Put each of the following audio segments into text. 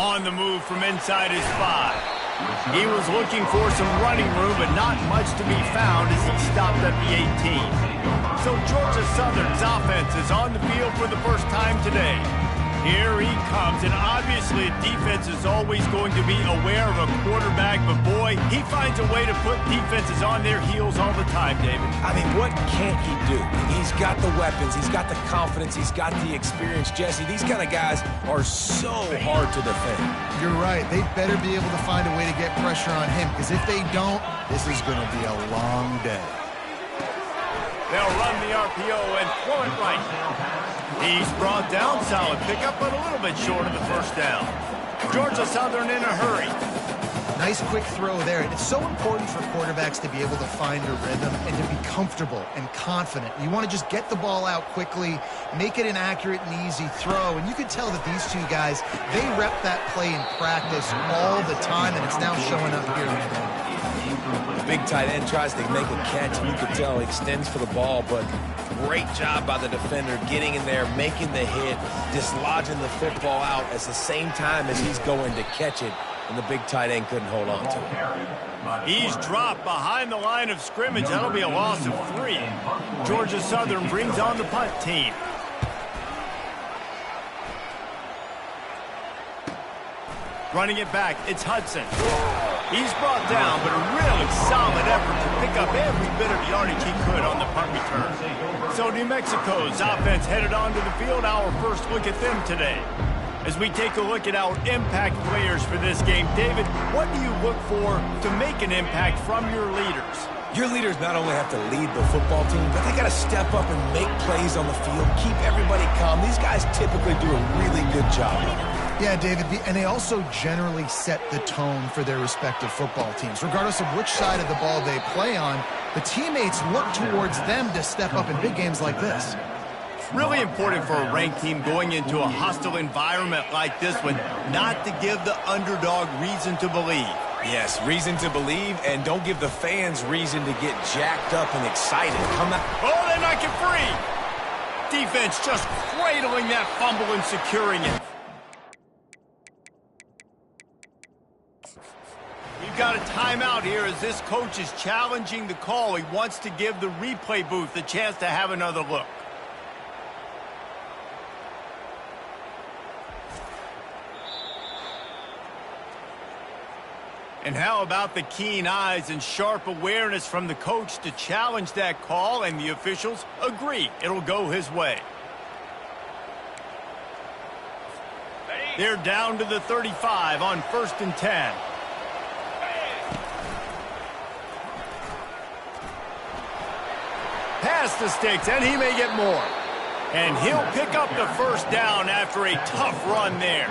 On the move from inside his 5. He was looking for some running room, but not much to be found as he stopped at the 18. So Georgia Southern's offense is on the field for the first time today. Here he comes, and obviously defense is always going to be aware of a quarterback, but boy, he finds a way to put defenses on their heels all the time, David. I mean, what can't he do? He's got the weapons, he's got the confidence, he's got the experience. Jesse, these kind of guys are so hard to defend. You're right. They better be able to find a way to get pressure on him, because if they don't, this is going to be a long day. They'll run the RPO and throw it right. He's brought down, solid pickup, but a little bit short of the first down. Georgia Southern in a hurry. Nice quick throw there. It's so important for quarterbacks to be able to find a rhythm and to be comfortable and confident. You want to just get the ball out quickly, make it an accurate and easy throw. And you can tell that these two guys, they rep that play in practice all the time, and it's now showing up here in the game. The big tight end tries to make a catch, and you can tell he extends for the ball, but great job by the defender getting in there, making the hit, dislodging the football out at the same time as he's going to catch it, and the big tight end couldn't hold on to it. He's dropped behind the line of scrimmage. That'll be a loss of 3. Georgia Southern brings on the punt team. Running it back, it's Hudson. He's brought down, but a really solid effort to pick up every bit of yardage he could on the punt return. So New Mexico's offense headed onto the field. Our first look at them today. As we take a look at our impact players for this game, David, what do you look for to make an impact from your leaders? Your leaders not only have to lead the football team, but they got to step up and make plays on the field, keep everybody calm. These guys typically do a really good job of it. Yeah, David, and they also generally set the tone for their respective football teams. Regardless of which side of the ball they play on, the teammates look towards them to step up in big games like this. Really important for a ranked team going into a hostile environment like this one, not to give the underdog reason to believe. Yes, reason to believe, and don't give the fans reason to get jacked up and excited. Come out. Oh, they knock it free. Defense just cradling that fumble and securing it. We've got a timeout here as this coach is challenging the call. He wants to give the replay booth a chance to have another look. And how about the keen eyes and sharp awareness from the coach to challenge that call, and the officials agree it'll go his way. They're down to the 35 on 1st and 10. Pass the sticks, and he may get more. And he'll pick up the first down after a tough run there.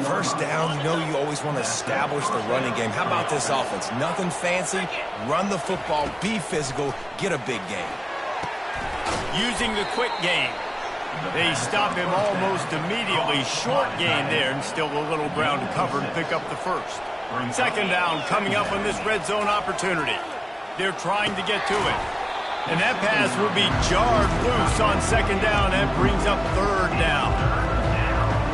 First down, you know you always want to establish the running game. How about this offense? Nothing fancy. Run the football, be physical, get a big gain. Using the quick game. They stop him almost immediately. Short gain there, and still a little ground to cover to pick up the first. 2nd down coming up on this red zone opportunity. They're trying to get to it. And that pass will be jarred loose on 2nd down. That brings up 3rd down.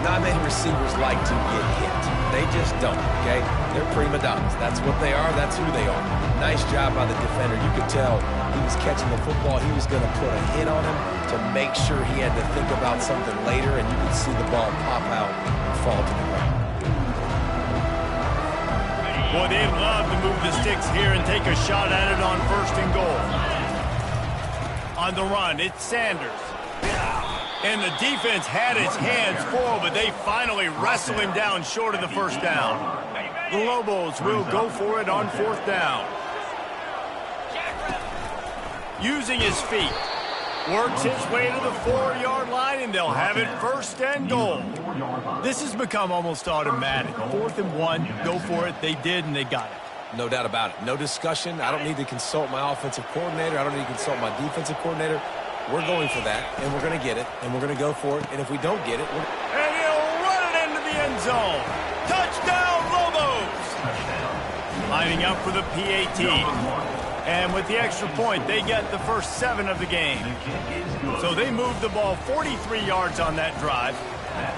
Not many receivers like to get hit. They just don't, okay? They're prima donnas. That's what they are. That's who they are. Nice job by the defender. You could tell he was catching the football. He was going to put a hit on him to make sure he had to think about something later, and you could see the ball pop out and fall to the ground. Boy, they'd love to move the sticks here and take a shot at it on 1st and goal. On the run, it's Sanders. And the defense had its hands full, but they finally wrestle him down short of the first down. The Lobos will go for it on 4th down. Using his feet. Works his way to the 4-yard line, and they'll have it 1st and goal. This has become almost automatic. 4th and 1, go for it. They did, and they got it. No doubt about it. No discussion. I don't need to consult my offensive coordinator. I don't need to consult my defensive coordinator. We're going for that, and we're going to get it, and we're going to go for it. And if we don't get it, and he'll run it into the end zone. Touchdown, Lobos! Lining up for the PAT. And with the extra point, they get the first 7 of the game. So they move the ball 43 yards on that drive.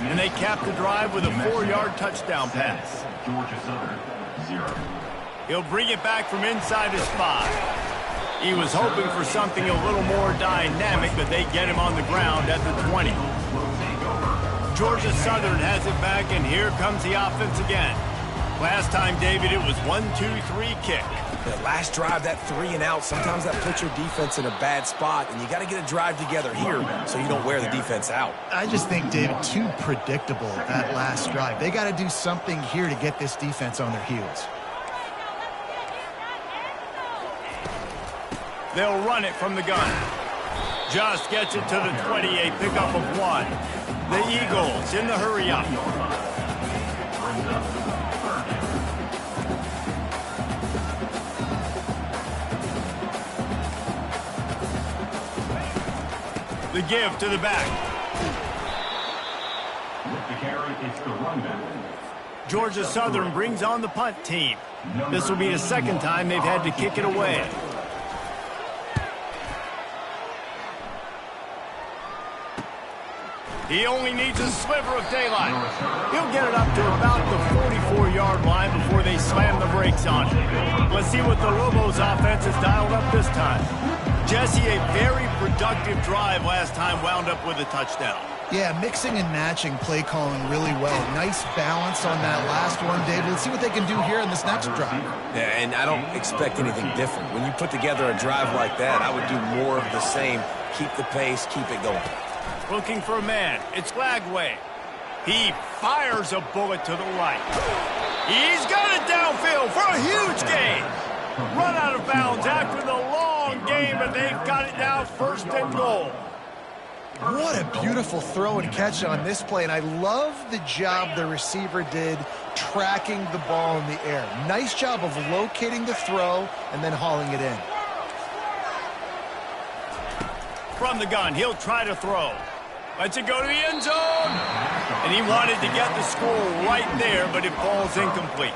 And they cap the drive with a 4-yard touchdown pass. Georgia Southern, 0. He'll bring it back from inside his 5. He was hoping for something a little more dynamic, but they get him on the ground at the 20. Georgia Southern has it back, and here comes the offense again. Last time, David, it was 1-2-3 kick. The last drive, that 3 and out, sometimes that puts your defense in a bad spot, and you got to get a drive together here so you don't wear the defense out. I just think, David, too predictable that last drive. They got to do something here to get this defense on their heels. They'll run it from the gun. Just gets it to the 28, pickup of 1. The Eagles in the hurry-up. The give to the back. With the carry, it's the run back. Georgia Southern brings on the punt team. This will be the second time they've had to kick it away. He only needs a sliver of daylight. He'll get it up to about the 44-yard line before they slam the brakes on it. Let's see what the Lobos offense has dialed up this time. Jesse, a very productive drive last time wound up with a touchdown. Yeah, mixing and matching play calling really well. Nice balance on that last one, David. Let's see what they can do here in this next drive. Yeah, and I don't expect anything different. When you put together a drive like that, I would do more of the same. Keep the pace, keep it going. Looking for a man. It's Lagway. He fires a bullet to the right. He's got it downfield for a huge gain. Run out of bounds after the long game, but they've got it now first and goal. What a beautiful throw and catch on this play, and I love the job the receiver did tracking the ball in the air. Nice job of locating the throw and then hauling it in. From the gun, he'll try to throw. Lets it go to the end zone. And he wanted to get the score right there, but it falls incomplete.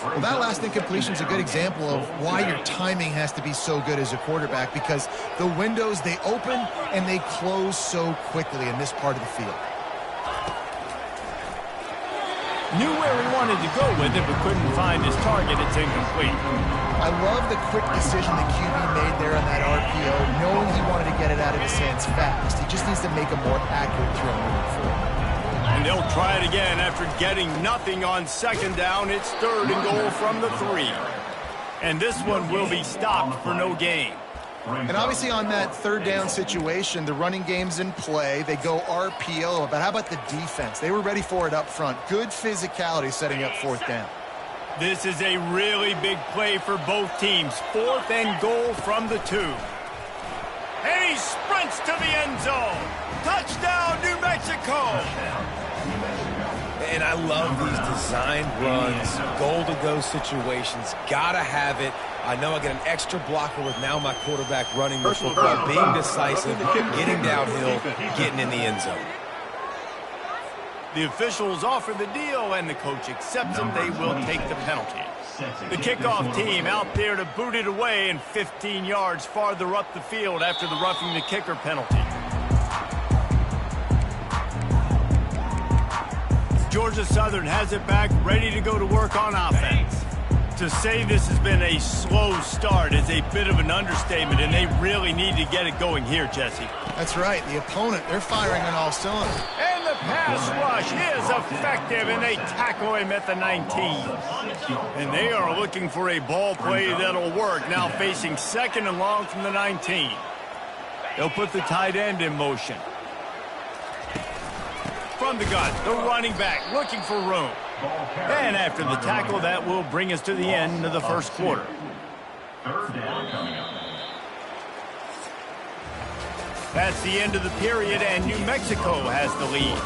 Well, that last incompletion is a good example of why your timing has to be so good as a quarterback, because the windows, they open and they close so quickly in this part of the field. Knew where he wanted to go with it, but couldn't find his target. It's incomplete. I love the quick decision the QB made there on that RPO, knowing he wanted to get it out of his hands fast. He just needs to make a more accurate throw moving forward. And they'll try it again after getting nothing on second down. It's third and goal from the 3. And this one will be stopped for no gain. And obviously on that third down situation, the running game's in play. They go RPO, but how about the defense? They were ready for it up front. Good physicality setting up fourth down. This is a really big play for both teams. Fourth and goal from the 2. And he sprints to the end zone. Touchdown, New Mexico. And I love these design runs, goal-to-go situations. Gotta have it. I know I get an extra blocker with now my quarterback running the football, being decisive, getting downhill, getting in the end zone. The officials offer the deal, and the coach accepts it. They will take the penalty. The kickoff team out there to boot it away, and 15 yards farther up the field after the roughing the kicker penalty. Georgia Southern has it back, ready to go to work on offense. To say this has been a slow start is a bit of an understatement, and they really need to get it going here, Jesse. That's right. The opponent, they're firing on all cylinders. And the pass rush is effective, and they tackle him at the 19. And they are looking for a ball play that'll work, now facing second and long from the 19. They'll put the tight end in motion. From the gun, the running back looking for room. And after the tackle, that will bring us to the end of the first quarter. Third down coming up. That's the end of the period, and New Mexico has the lead.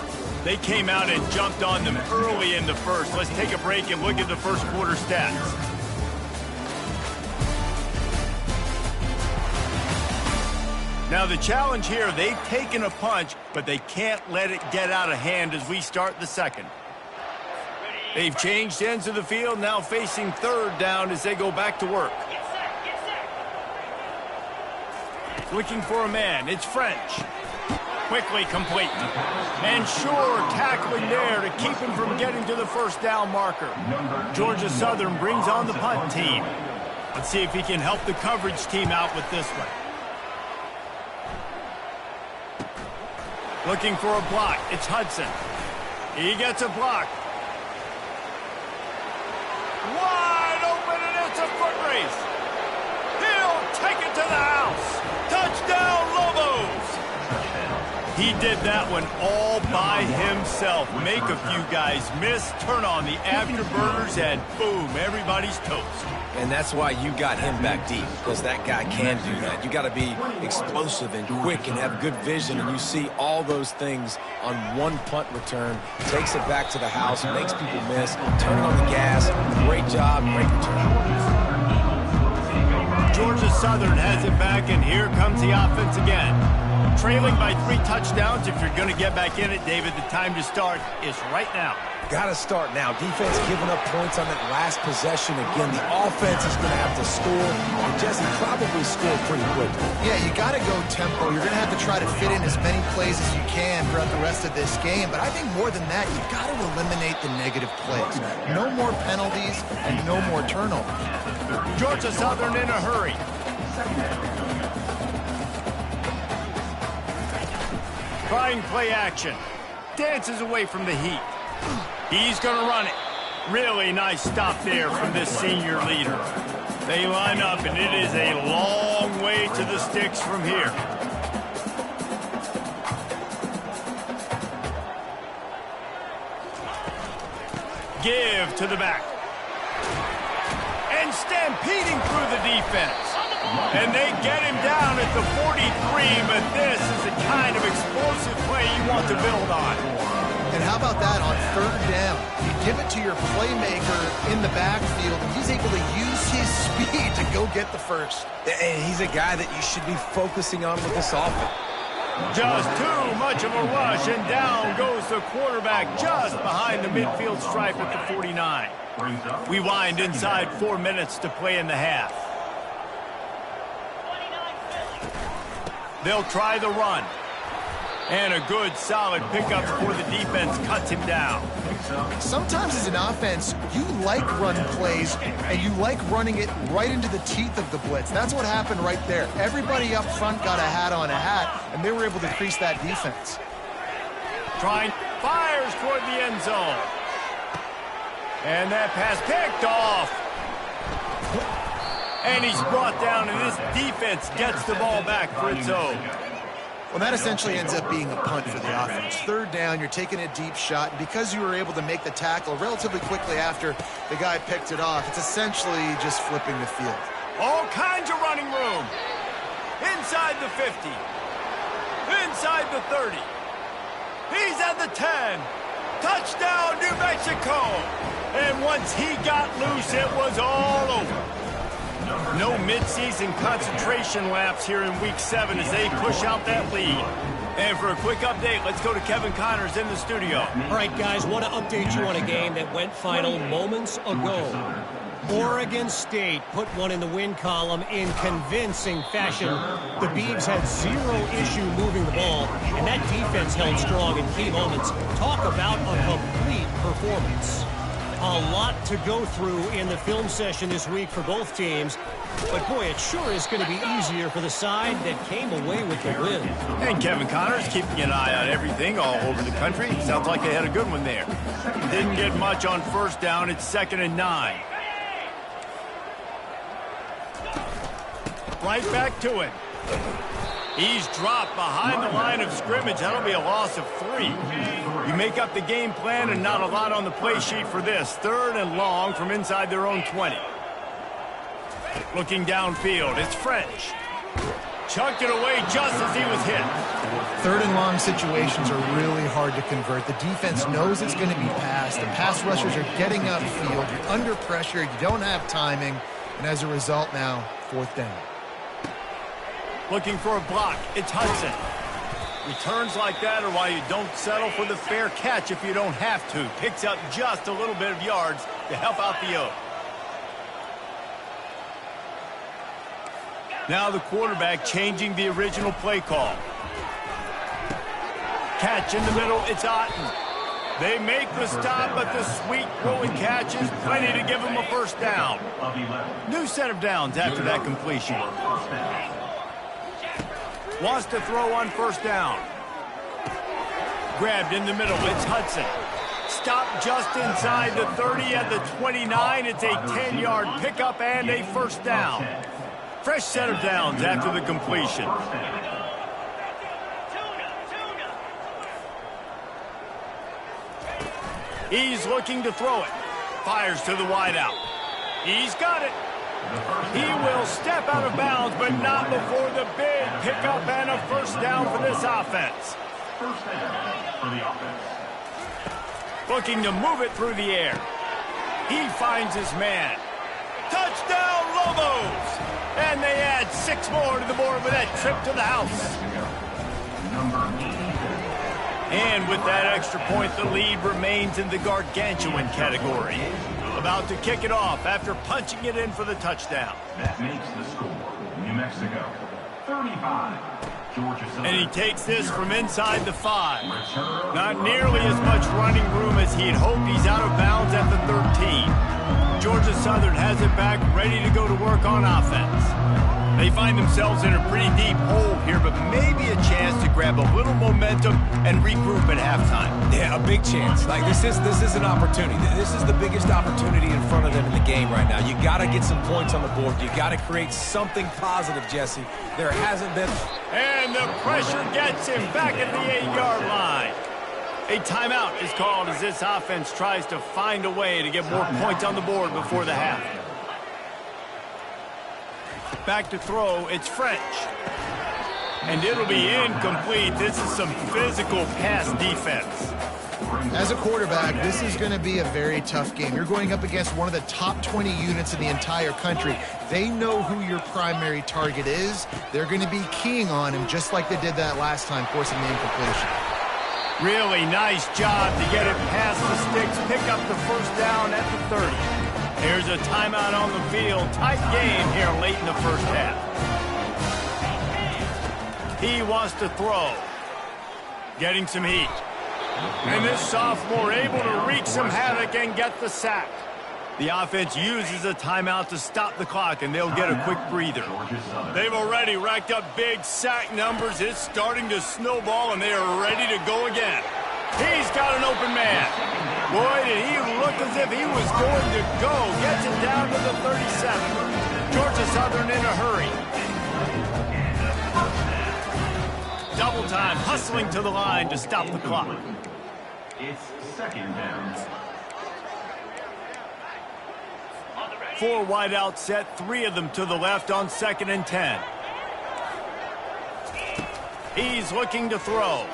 They came out and jumped on them early in the first. Let's take a break and look at the first quarter stats. Now the challenge here, they've taken a punch, but they can't let it get out of hand as we start the second. They've changed ends of the field, now facing third down as they go back to work. Looking for a man, it's French. Quickly complete. And sure, tackling there to keep him from getting to the first down marker. Georgia Southern brings on the punt team. Let's see if he can help the coverage team out with this one. Looking for a block. It's Hudson. He gets a block. Wide open, and it's a foot race. He'll take it to the house. Touchdown, Lobos. He did that one all by himself. Make a few guys miss, turn on the afterburners, and boom, everybody's toast. And that's why you got him back deep, because that guy can do that. You got to be explosive and quick and have good vision, and you see all those things on one punt return. Takes it back to the house, makes people miss, turning on the gas. Great job, great return. Georgia Southern has it back, and here comes the offense again. Trailing by 3 touchdowns. If you're going to get back in it, David, the time to start is right now. Got to start now. Defense giving up points on that last possession. Again, the offense is going to have to score, and Jesse probably scored pretty quickly. Yeah, you got to go tempo. You're going to have to try to fit in as many plays as you can throughout the rest of this game. But I think more than that, you've got to eliminate the negative plays. No more penalties and no more turnovers. Georgia Southern in a hurry. Trying play action. Dances away from the heat. He's going to run it. Really nice stop there from this senior leader. They line up, and it is a long way to the sticks from here. Give to the back. And stampeding through the defense. And they get him down at the 43, but this is the kind of explosive play you want to build on. And how about that on 3rd down? You give it to your playmaker in the backfield, and he's able to use his speed to go get the first. And he's a guy that you should be focusing on with this offense. Just too much of a rush, and down goes the quarterback just behind the midfield stripe at the 49. We wind inside 4 minutes to play in the half. They'll try the run. And a good, solid pickup before the defense cuts him down. Sometimes as an offense, you like run plays, and you like running it right into the teeth of the blitz. That's what happened right there. Everybody up front got a hat on a hat, and they were able to crease that defense. Trying, fires toward the end zone. And that pass picked off. And he's brought down, and this defense gets the ball back for its own. Well, that essentially ends up being a punt for the offense. 3rd down, you're taking a deep shot, and because you were able to make the tackle relatively quickly after the guy picked it off, it's essentially just flipping the field. All kinds of running room. Inside the 50. Inside the 30. He's at the 10. Touchdown, New Mexico. And once he got loose, it was all over. No midseason concentration laps here in Week 7 as they push out that lead. And for a quick update, let's go to Kevin Connors in the studio. All right, guys, want to update you on a game that went final moments ago. Oregon State put one in the win column in convincing fashion. The Beavs had 0 issue moving the ball, and that defense held strong in key moments. Talk about a complete performance. A lot to go through in the film session this week for both teams. But, boy, it sure is going to be easier for the side that came away with the win. And Kevin Connors keeping an eye on everything all over the country. Sounds like they had a good one there. Didn't get much on 1st down. It's 2nd and 9. Right back to it. He's dropped behind the line of scrimmage. That'll be a loss of 3. You make up the game plan and not a lot on the play sheet for this. 3rd and long from inside their own 20. Looking downfield, it's French. Chucked it away just as he was hit. 3rd and long situations are really hard to convert. The defense knows it's going to be passed. The pass rushers are getting upfield. You're under pressure. You don't have timing. And as a result now, 4th down. Looking for a block. It's Hudson. Returns like that are why you don't settle for the fair catch if you don't have to. Picks up just a little bit of yards to help out the O. Now the quarterback changing the original play call. Catch in the middle, it's Otten. They make the stop, but the sweet throwing catch is plenty to give them a first down. New set of downs after that completion. Wants to throw on first down. Grabbed in the middle, it's Hudson. Stopped just inside the 30 at the 29. It's a 10-yard pickup and a first down. Fresh set of downs after the completion. He's looking to throw it. Fires to the wideout. He's got it. He will step out of bounds, but not before the big pickup and a first down for this offense. First down for the offense. Looking to move it through the air. He finds his man. Touchdown, Lobos! And they add 6 more to the board with that trip to the house. And with that extra point, the lead remains in the gargantuan category. About to kick it off after punching it in for the touchdown. That makes the score New Mexico 35. Georgia Southern. And he takes this from inside the 5. Not nearly as much running room as he'd hoped. He's out of bounds at the 13. Georgia Southern has it back, ready to go to work on offense. They find themselves in a pretty deep hole here, but maybe a chance to grab a little momentum and regroup at halftime. Yeah, a big chance. Like this is an opportunity. This is the biggest opportunity in front of them in the game right now. You got to get some points on the board. You got to create something positive, Jesse. There hasn't been. And the pressure gets him back at the 8-yard line. A timeout is called as this offense tries to find a way to get more points on the board before the half. Back to throw, it's French. And it'll be incomplete. This is some physical pass defense. As a quarterback, this is going to be a very tough game. You're going up against one of the top 20 units in the entire country. They know who your primary target is. They're going to be keying on him just like they did that last time, forcing the incompletion. Really nice job to get it past the sticks, pick up the first down at the 30. Here's a timeout on the field. Tight game here late in the first half. He wants to throw. Getting some heat. And this sophomore able to wreak some havoc and get the sack. The offense uses a timeout to stop the clock, and they'll get a quick breather. They've already racked up big sack numbers. It's starting to snowball, and they are ready to go again. He's got an open man. Boy, did he look as if he was going to go. Gets it down to the 37. Georgia Southern in a hurry. Double time, hustling to the line to stop the clock. It's second down. 4 wide out set, 3 of them to the left on 2nd and 10. He's looking to throw.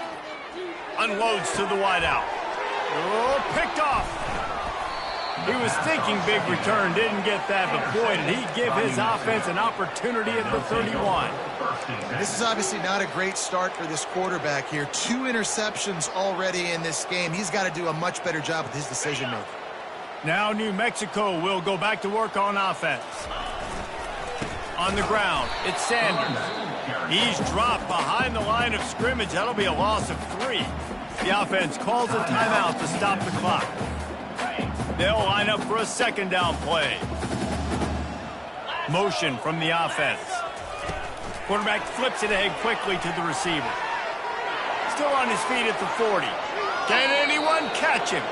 Unloads to the wide out. Oh, picked off. He was thinking big return, didn't get that, but boy, did he give his offense an opportunity at the 31. This is obviously not a great start for this quarterback here. 2 interceptions already in this game. He's got to do a much better job with his decision-making. Now New Mexico will go back to work on offense. On the ground, it's Sanders. He's dropped behind the line of scrimmage. That'll be a loss of 3. The offense calls a timeout to stop the clock. They'll line up for a 2nd down play. Motion from the offense. Quarterback flips it ahead quickly to the receiver. Still on his feet at the 40. Can anyone catch him?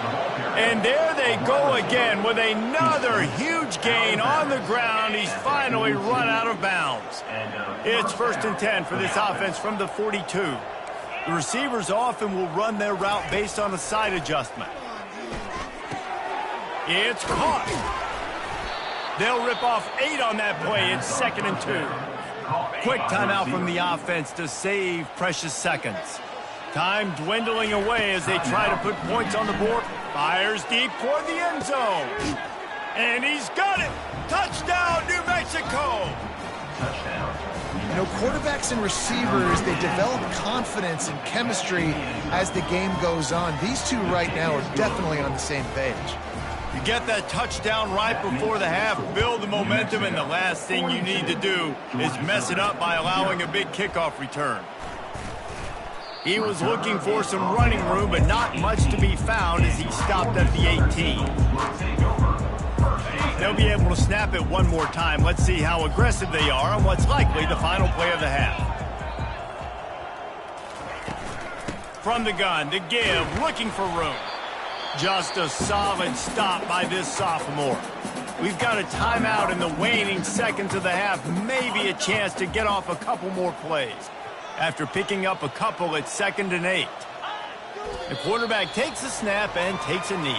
And there they go again with another huge gain on the ground. He's finally run out of bounds. It's 1st and 10 for this offense from the 42. The receivers often will run their route based on a side adjustment. It's caught. They'll rip off 8 on that play. It's 2nd and 2. Quick timeout from the offense to save precious seconds. Time dwindling away as they try to put points on the board. Fires deep toward the end zone. And he's got it. Touchdown, New Mexico. Touchdown. You know, quarterbacks and receivers, they develop confidence and chemistry as the game goes on. These two right now are definitely on the same page. You get that touchdown right before the half, build the momentum, and the last thing you need to do is mess it up by allowing a big kickoff return. He was looking for some running room, but not much to be found as he stopped at the 18. They'll be able to snap it one more time. Let's see how aggressive they are on what's likely the final play of the half. From the gun, to give, looking for room. Just a solid stop by this sophomore. We've got a timeout in the waning seconds of the half. Maybe a chance to get off a couple more plays. After picking up a couple at 2nd and 8. The quarterback takes a snap and takes a knee.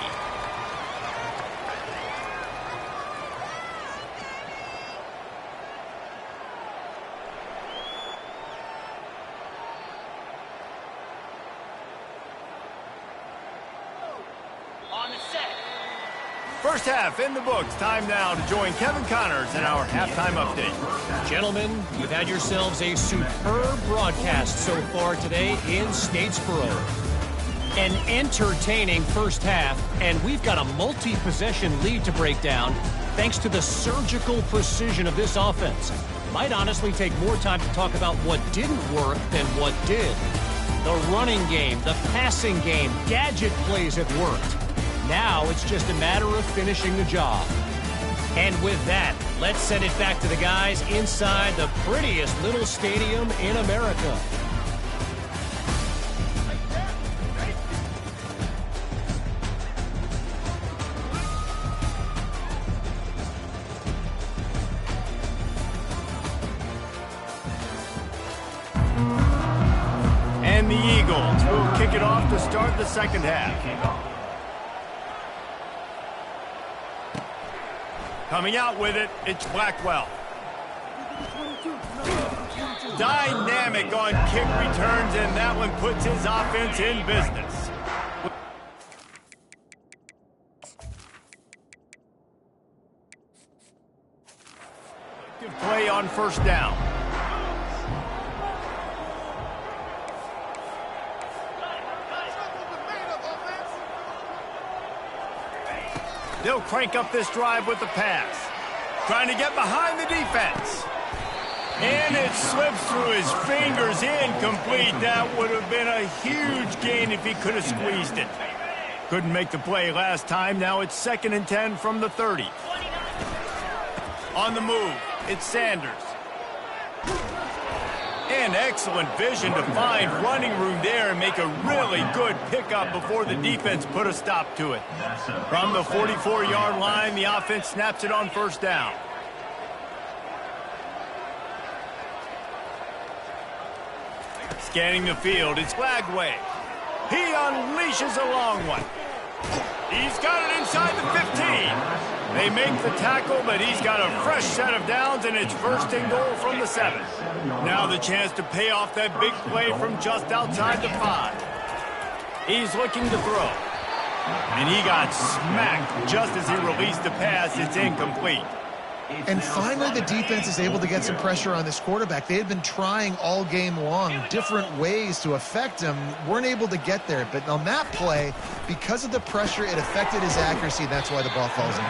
First half in the books. Time now to join Kevin Connors in our halftime update. Gentlemen, you've had yourselves a superb broadcast so far today in Statesboro. An entertaining first half, and we've got a multi-possession lead to break down thanks to the surgical precision of this offense. Might honestly take more time to talk about what didn't work than what did. The running game, the passing game, gadget plays have worked. Now it's just a matter of finishing the job. And with that, let's send it back to the guys inside the prettiest little stadium in America. And the Eagles will kick it off to start the second half. Coming out with it, it's Blackwell. Dynamic on kick returns, and that one puts his offense in business. Good play on first down. They'll crank up this drive with the pass. Trying to get behind the defense. And it slips through his fingers, incomplete. That would have been a huge gain if he could have squeezed it. Couldn't make the play last time. Now it's 2nd and 10 from the 30. On the move, it's Sanders. And excellent vision to find running room there and make a really good pickup before the defense put a stop to it. From the 44-yard line, the offense snaps it on first down. Scanning the field, it's Flagway. He unleashes a long one. He's got it inside the 15. They make the tackle, but he's got a fresh set of downs, and it's 1st and goal from the 7. Now the chance to pay off that big play from just outside the 5. He's looking to throw. And he got smacked just as he released the pass. It's incomplete. And finally, the defense is able to get some pressure on this quarterback. They had been trying all game long different ways to affect him, weren't able to get there. But on that play, because of the pressure, it affected his accuracy, and that's why the ball falls in.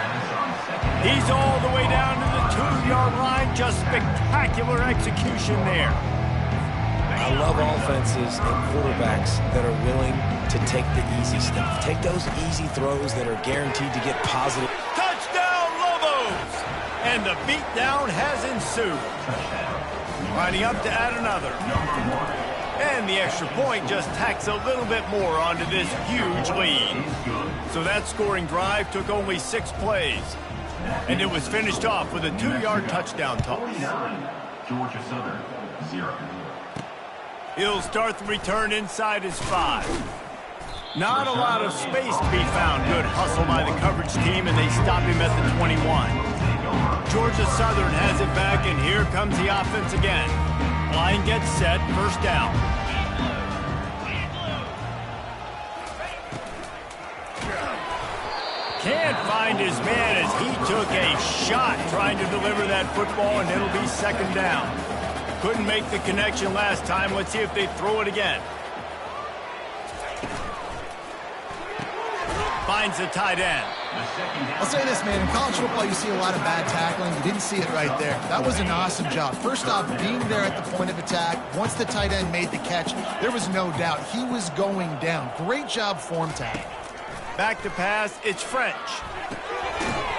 He's all the way down to the 2-yard line. Just spectacular execution there. I love offenses and quarterbacks that are willing to take the easy stuff. Take those easy throws that are guaranteed to get positive. Touchdown, Lobos! And the beatdown has ensued. Lining up to add another. And the extra point just tacks a little bit more onto this huge lead. So that scoring drive took only 6 plays. And it was finished off with a 2-yard touchdown toss. Georgia Southern, 0. He'll start the return inside his 5. Not a lot of space to be found. Good hustle by the coverage team, and they stop him at the 21. Georgia Southern has it back, and here comes the offense again. Line gets set, first down. Can't find his man as he took a shot trying to deliver that football, and it'll be 2nd down. Couldn't make the connection last time. Let's see if they throw it again. Finds the tight end. I'll say this, man. In college football, you see a lot of bad tackling. You didn't see it right there. That was an awesome job. First off, being there at the point of attack. Once the tight end made the catch, there was no doubt he was going down. Great job form tackling. Back to pass, it's French.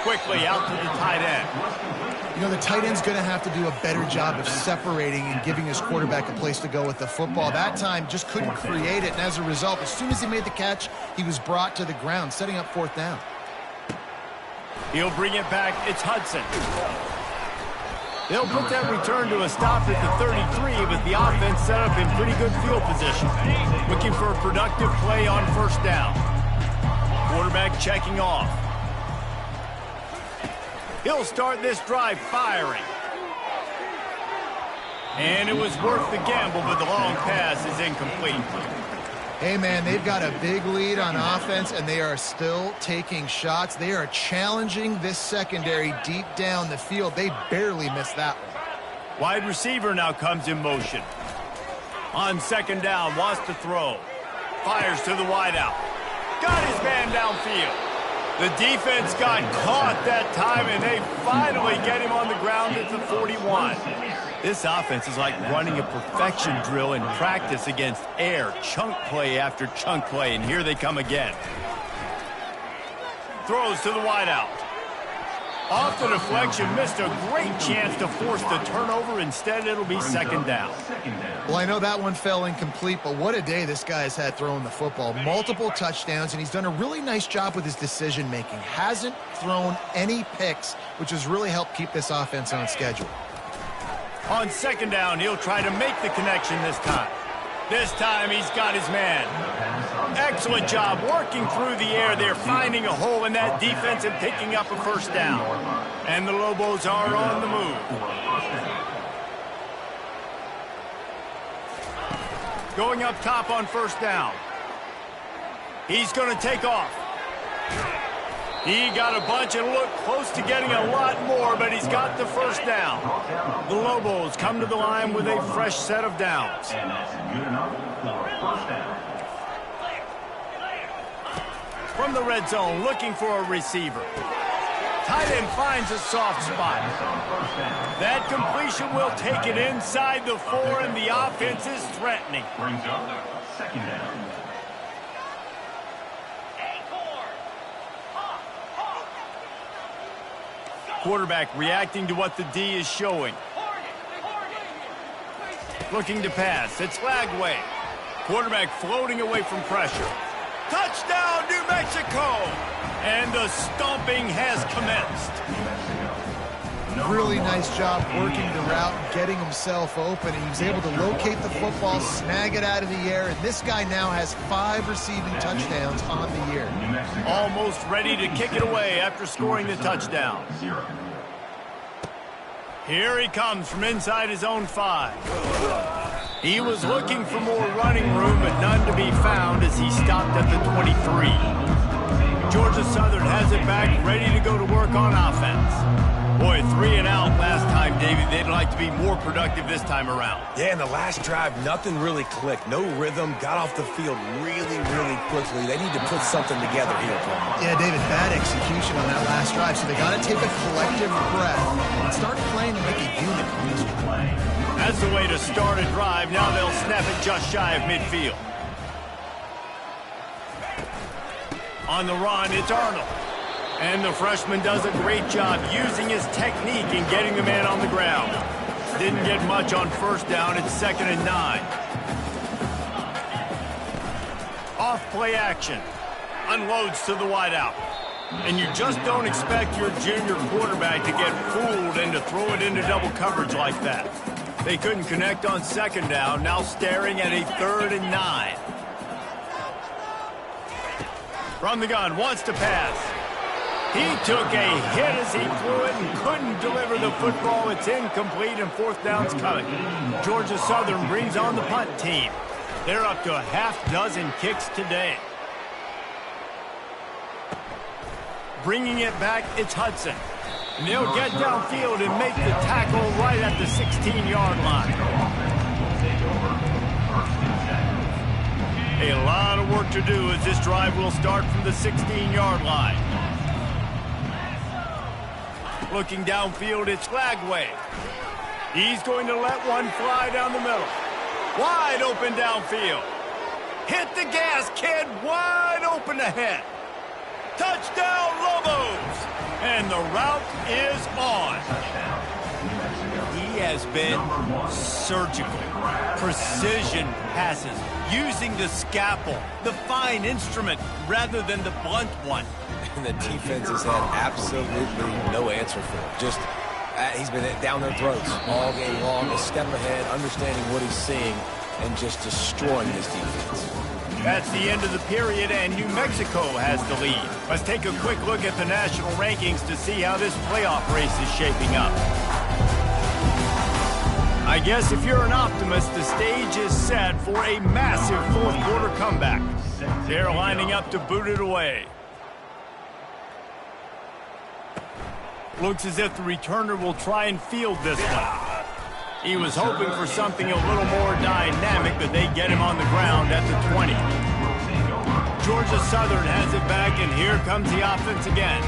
Quickly out to the tight end. You know, the tight end's going to have to do a better job of separating and giving his quarterback a place to go with the football. That time just couldn't create it, and as a result, as soon as he made the catch, he was brought to the ground, setting up fourth down. He'll bring it back. It's Hudson. They'll put that return to a stop at the 33, but the offense set up in pretty good field position. Looking for a productive play on first down. Quarterback checking off. He'll start this drive firing. And it was worth the gamble, but the long pass is incomplete. Hey, man, they've got a big lead on offense, and they are still taking shots. They are challenging this secondary deep down the field. They barely missed that one. Wide receiver now comes in motion. On second down, wants to throw. Fires to the wideout. Got his man downfield. The defense got caught that time, and they finally get him on the ground at the 41. This offense is like running a perfection drill in practice against air, chunk play after chunk play, and here they come again. Throws to the wideout. Off the deflection, missed a great chance to force the turnover. Instead, it'll be second down. Well, I know that one fell incomplete, but what a day this guy has had throwing the football. Multiple touchdowns, and he's done a really nice job with his decision-making. Hasn't thrown any picks, which has really helped keep this offense on schedule. On second down, he'll try to make the connection this time. This time, he's got his man. Excellent job working through the air. They're finding a hole in that defense and picking up a first down. And the Lobos are on the move. Going up top on first down. He's going to take off. He got a bunch and looked close to getting a lot more, but he's got the first down. The Lobos come to the line with a fresh set of downs. And that's good enough for first down. From the red zone, looking for a receiver. Tight end finds a soft spot. That completion will take it inside the 4, and the offense is threatening. Brings up second down. Quarterback reacting to what the D is showing. Looking to pass. It's Lagway. Quarterback floating away from pressure. Touchdown, New Mexico! And the stomping has commenced. Really nice job working the route, getting himself open, and he was able to locate the football, snag it out of the air, and this guy now has 5 receiving touchdowns on the year. Almost ready to kick it away after scoring the touchdown. Here he comes from inside his own 5. He was looking for more running room, but none to be found as he stopped at the 23. Georgia Southern has it back, ready to go to work on offense. Boy, 3 and out last time, Davey. They'd like to be more productive this time around. Yeah, in the last drive, nothing really clicked. No rhythm, got off the field really, really quickly. They need to put something together here, Paul. Yeah, David, bad execution on that last drive, so they got to take a collective breath and start playing like a unit on this one. That's the way to start a drive. Now they'll snap it just shy of midfield. On the run, it's Arnold. And the freshman does a great job using his technique and getting the man on the ground. Didn't get much on first down. It's 2nd and 9. Off play action. Unloads to the wideout. And you just don't expect your junior quarterback to get fooled and to throw it into double coverage like that. They couldn't connect on second down. Now staring at a 3rd and 9. From the gun, wants to pass. He took a hit as he threw it and couldn't deliver the football. It's incomplete and 4th down's coming. Georgia Southern brings on the punt team. They're up to a half-dozen kicks today. Bringing it back, it's Hudson. And they'll get downfield and make the tackle right at the 16-yard line. A lot of work to do as this drive will start from the 16-yard line. Looking downfield, it's Lagway. He's going to let one fly down the middle. Wide open downfield. Hit the gas, kid. Wide open ahead. Touchdown, Lobos! And the route is on. He has been surgical. Precision passes. Using the scalpel, the fine instrument, rather than the blunt one. And the defense has had absolutely no answer for him. Just, he's been down their throats all game long, a step ahead, understanding what he's seeing, and just destroying this defense. That's the end of the period, and New Mexico has the lead. Let's take a quick look at the national rankings to see how this playoff race is shaping up. I guess if you're an optimist, the stage is set for a massive fourth-quarter comeback. They're lining up to boot it away. Looks as if the returner will try and field this one. He was hoping for something a little more dynamic, but they get him on the ground at the 20. Georgia Southern has it back, and here comes the offense again.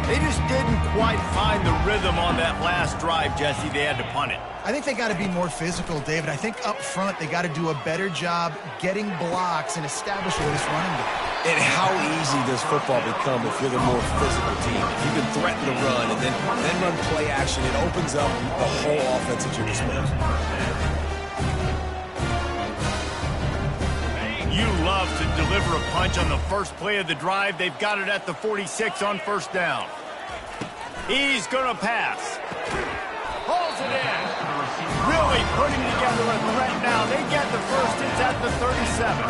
They just didn't quite find the rhythm on that last drive, Jesse. They had to punt it. I think they got to be more physical, David. I think up front they got to do a better job getting blocks and establishing this running game. And how easy does football become if you're the more physical team? If you can threaten the run and then run play action, it opens up the whole offense at your disposal. You love to deliver a punch on the first play of the drive. They've got it at the 46 on first down. He's going to pass. Pulls it in. Really putting together a threat now. They get the first. It's at the 37.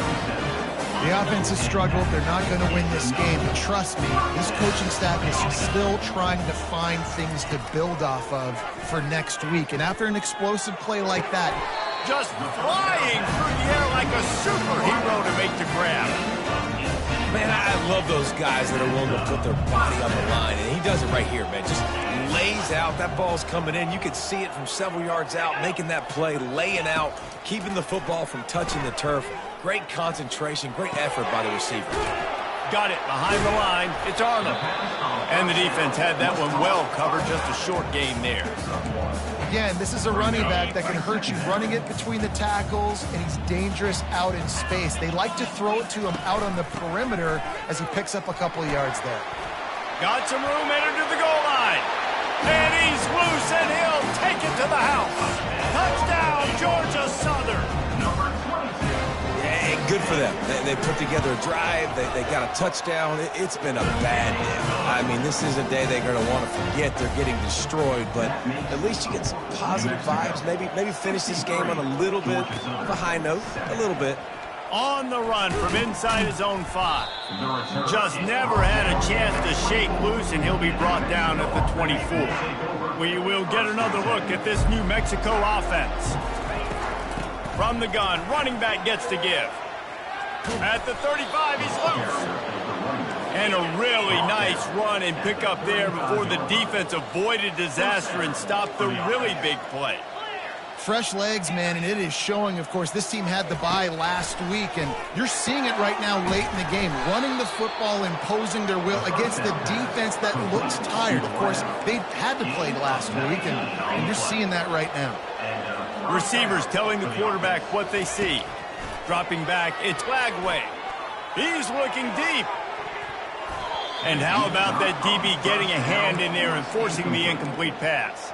The offense has struggled. They're not going to win this game. But trust me, this coaching staff is still trying to find things to build off of for next week. And after an explosive play like that, just flying through the air like a superhero to make the grab. Man, I love those guys that are willing to put their body on the line. And he does it right here, man. Just lays out. That ball's coming in. You can see it from several yards out, making that play, laying out, keeping the football from touching the turf. Great concentration, great effort by the receiver. Got it behind the line. It's Arnold. And the defense had that one well covered. Just a short gain there. Again, this is a running back that can hurt you running it between the tackles, and he's dangerous out in space. They like to throw it to him out on the perimeter as he picks up a couple of yards there. Got some room, entered to the goal line. And he's loose, and he'll take it to the house. Touchdown, Georgia Southern. Yeah, good for them. They put together a drive. They got a touchdown. It's been a bad day. I mean, this is a day they're going to want to forget. They're getting destroyed, but at least you get some positive vibes. Maybe finish this game on a little bit of a high note, a little bit. On the run from inside his own 5. Just never had a chance to shake loose, and he'll be brought down at the 24. We will get another look at this New Mexico offense. From the gun, running back gets to give. At the 35, he's loose. And a really nice run and pick up there before the defense avoided disaster and stopped the really big play. Fresh legs, man, and it is showing. Of course, this team had the bye last week, and you're seeing it right now late in the game. Running the football, imposing their will against the defense that looks tired. Of course, they had to play last week, and you're seeing that right now. Receivers telling the quarterback what they see. Dropping back, it's Lagway. He's looking deep. And how about that DB getting a hand in there and forcing the incomplete pass?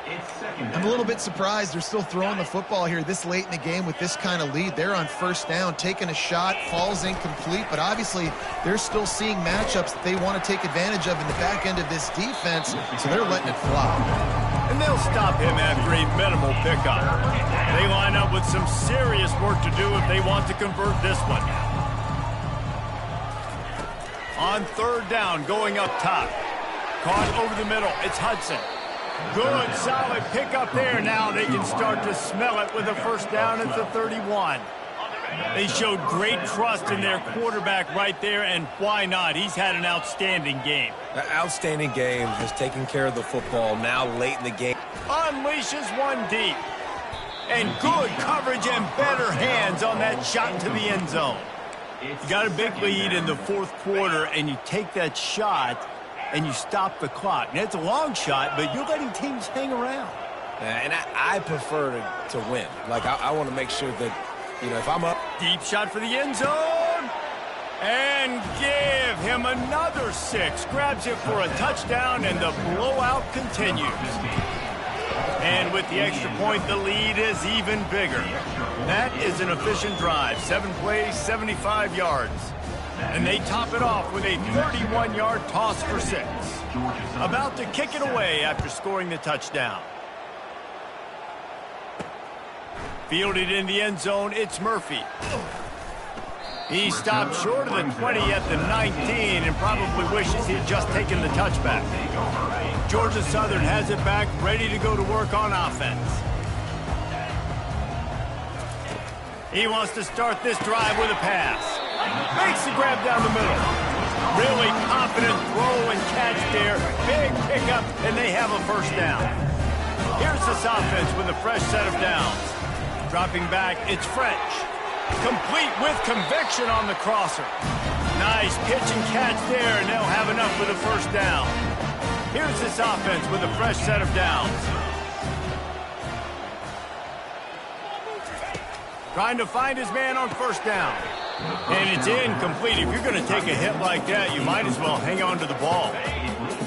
I'm a little bit surprised they're still throwing the football here this late in the game with this kind of lead. They're on first down, taking a shot, falls incomplete, but obviously they're still seeing matchups that they want to take advantage of in the back end of this defense, so they're letting it fly. And they'll stop him after a minimal pickup. They line up with some serious work to do if they want to convert this one. On third down, going up top. Caught over the middle. It's Hudson. Good, solid pickup there. Now they can start to smell it with a first down at the 31. They showed great trust in their quarterback right there, and why not? He's had an outstanding game. Outstanding game, just taking care of the football now late in the game. Unleashes one deep. And good coverage and better hands on that shot to the end zone. You got a big lead in the fourth quarter, and you take that shot, and you stop the clock. Now, it's a long shot, but you're letting teams hang around. And I prefer to win. Like, I want to make sure that, you know, if I'm up. Deep shot for the end zone. And give him another 6. Grabs it for a touchdown, and the blowout continues. And with the extra point, the lead is even bigger. That is an efficient drive. 7 plays, 75 yards. And they top it off with a 31-yard toss for 6. About to kick it away after scoring the touchdown. Fielded in the end zone, it's Murphy. He stopped short of the 20 at the 19 and probably wishes he had just taken the touchback. Georgia Southern has it back, ready to go to work on offense. He wants to start this drive with a pass. Makes the grab down the middle. Really confident throw and catch there. Big pickup, and they have a first down. Here's this offense with a fresh set of downs. Dropping back, it's French. Complete with conviction on the crosser. Nice pitch and catch there, and they'll have enough for the first down. Here's this offense with a fresh set of downs. Trying to find his man on first down. And it's incomplete. If you're going to take a hit like that, you might as well hang on to the ball.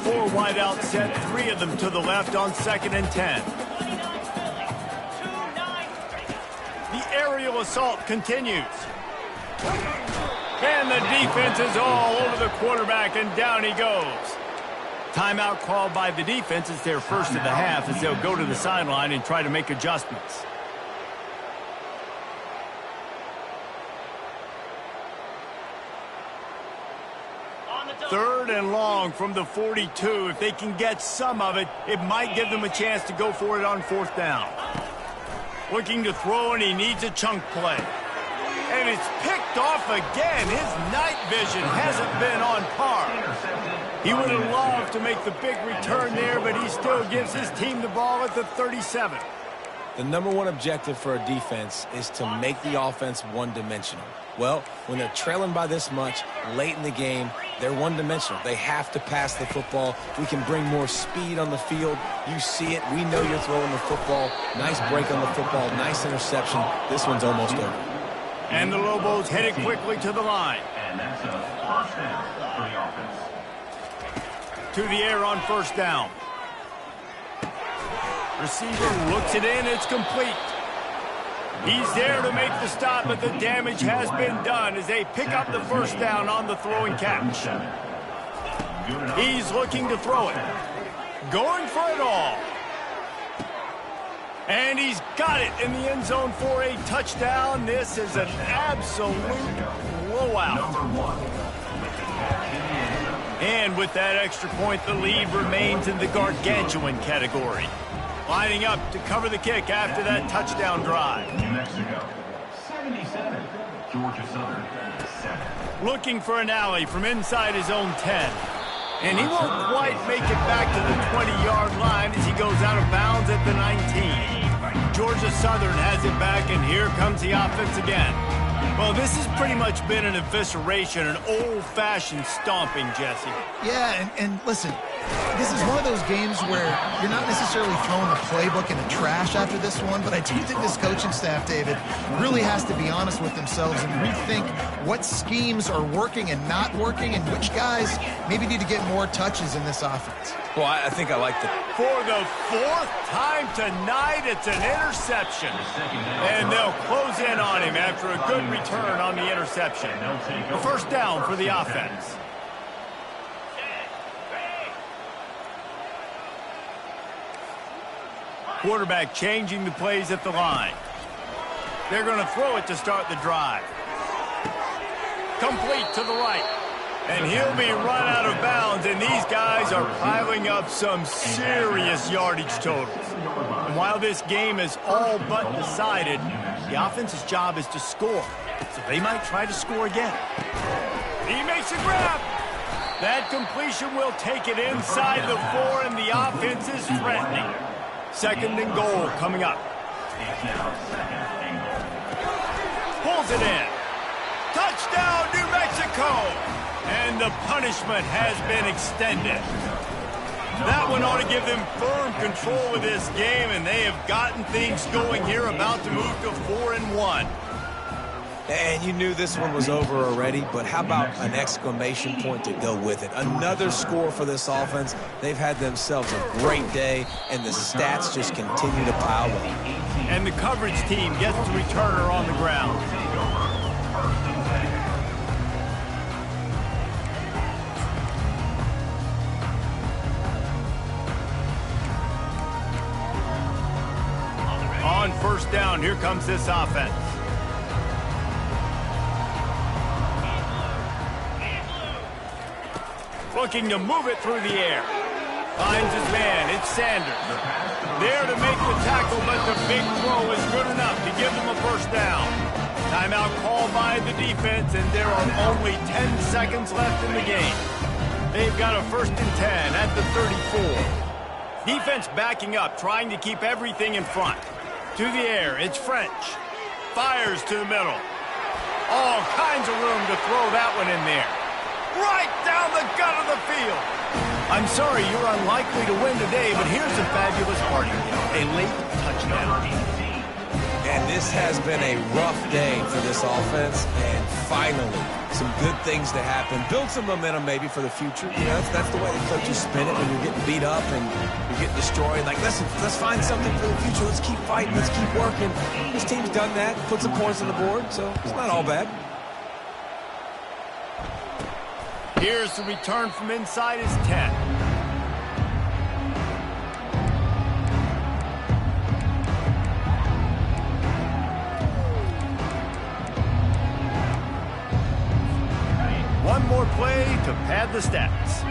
4 wide out set, 3 of them to the left on 2nd and 10. The aerial assault continues. And the defense is all over the quarterback, and down he goes. Timeout called by the defense. It's their first of the half as they'll go to the sideline and try to make adjustments. Third and long from the 42. If they can get some of it, it might give them a chance to go for it on 4th down. Looking to throw, and he needs a chunk play. And it's picked off again. His night vision hasn't been on par. He would have loved to make the big return there, but he still gives his team the ball at the 37. The number one objective for a defense is to make the offense one-dimensional. Well, when they're trailing by this much late in the game, they're one-dimensional. They have to pass the football. We can bring more speed on the field. You see it. We know you're throwing the football. Nice break on the football. Nice interception. This one's almost over. And the Lobos headed quickly to the line. And that's a first down for the offense. To the air on first down. Receiver looks it in. It's complete. He's there to make the stop, but the damage has been done as they pick up the first down on the throwing catch. He's looking to throw it. Going for it all. And he's got it in the end zone for a touchdown. This is an absolute blowout. And with that extra point, the lead remains in the gargantuan category. Lining up to cover the kick after that touchdown drive. New Mexico, 77. Georgia Southern, 7. Looking for an alley from inside his own 10. And he won't quite make it back to the 20-yard line as he goes out of bounds at the 19. Georgia Southern has it back, and here comes the offense again. Well, this has pretty much been an evisceration, an old-fashioned stomping, Jesse. Yeah, and listen, this is one of those games where you're not necessarily throwing the playbook in the trash after this one, but I do think this coaching staff, David, really has to be honest with themselves and rethink what schemes are working and not working and which guys maybe need to get more touches in this offense. Well, I think I like the... For the 4th time tonight, it's an interception. And they'll close in on him after a good return on the interception. A first down for the offense. Quarterback changing the plays at the line. They're going to throw it to start the drive. Complete to the right. And he'll be run out of bounds, and these guys are piling up some serious yardage totals. And while this game is all but decided, the offense's job is to score. So they might try to score again. He makes a grab. That completion will take it inside the 4, and the offense is threatening. 2nd and goal coming up. Pulls it in. Touchdown, New Mexico! And And the punishment has been extended. That one ought to give them firm control of this game, and they have gotten things going here, about to move to 4-1. And you knew this one was over already, but how about an exclamation point to go with it? Another score for this offense. They've had themselves a great day, and the stats just continue to pile up. And the coverage team gets the returner on the ground. On first down, here comes this offense. Looking to move it through the air. Finds his man. It's Sanders. There to make the tackle, but the big throw is good enough to give them a first down. Timeout called by the defense, and there are only 10 seconds left in the game. They've got a 1st and 10 at the 34. Defense backing up, trying to keep everything in front. To the air, it's French. Fires to the middle. All kinds of room to throw that one in there. Right down the gut of the field. I'm sorry you're unlikely to win today, but here's a fabulous party. A late touchdown. And this has been a rough day for this offense, and finally, some good things to happen. Build some momentum maybe for the future. You know, that's the way the coaches spin it when you're getting beat up and you're getting destroyed. Like, listen, let's find something for the future. Let's keep fighting. Let's keep working. This team's done that, put some points on the board, so it's not all bad. Here's the return from inside his 10. One more play to pad the stats.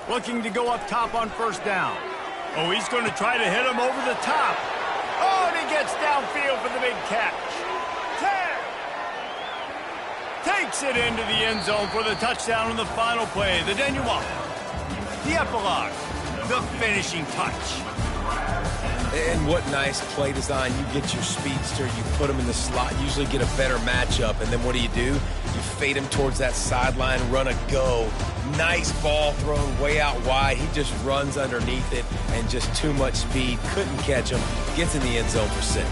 Looking to go up top on first down. Oh, he's going to try to hit him over the top. Oh, and he gets downfield for the big catch. 10. Takes it into the end zone for the touchdown on the final play. The denouement. The epilogue. The finishing touch. And what nice play design. You get your speedster, you put him in the slot, usually get a better matchup, and then what do? You fade him towards that sideline, run a go. Nice ball thrown way out wide. He just runs underneath it, and just too much speed. Couldn't catch him. Gets in the end zone for 6.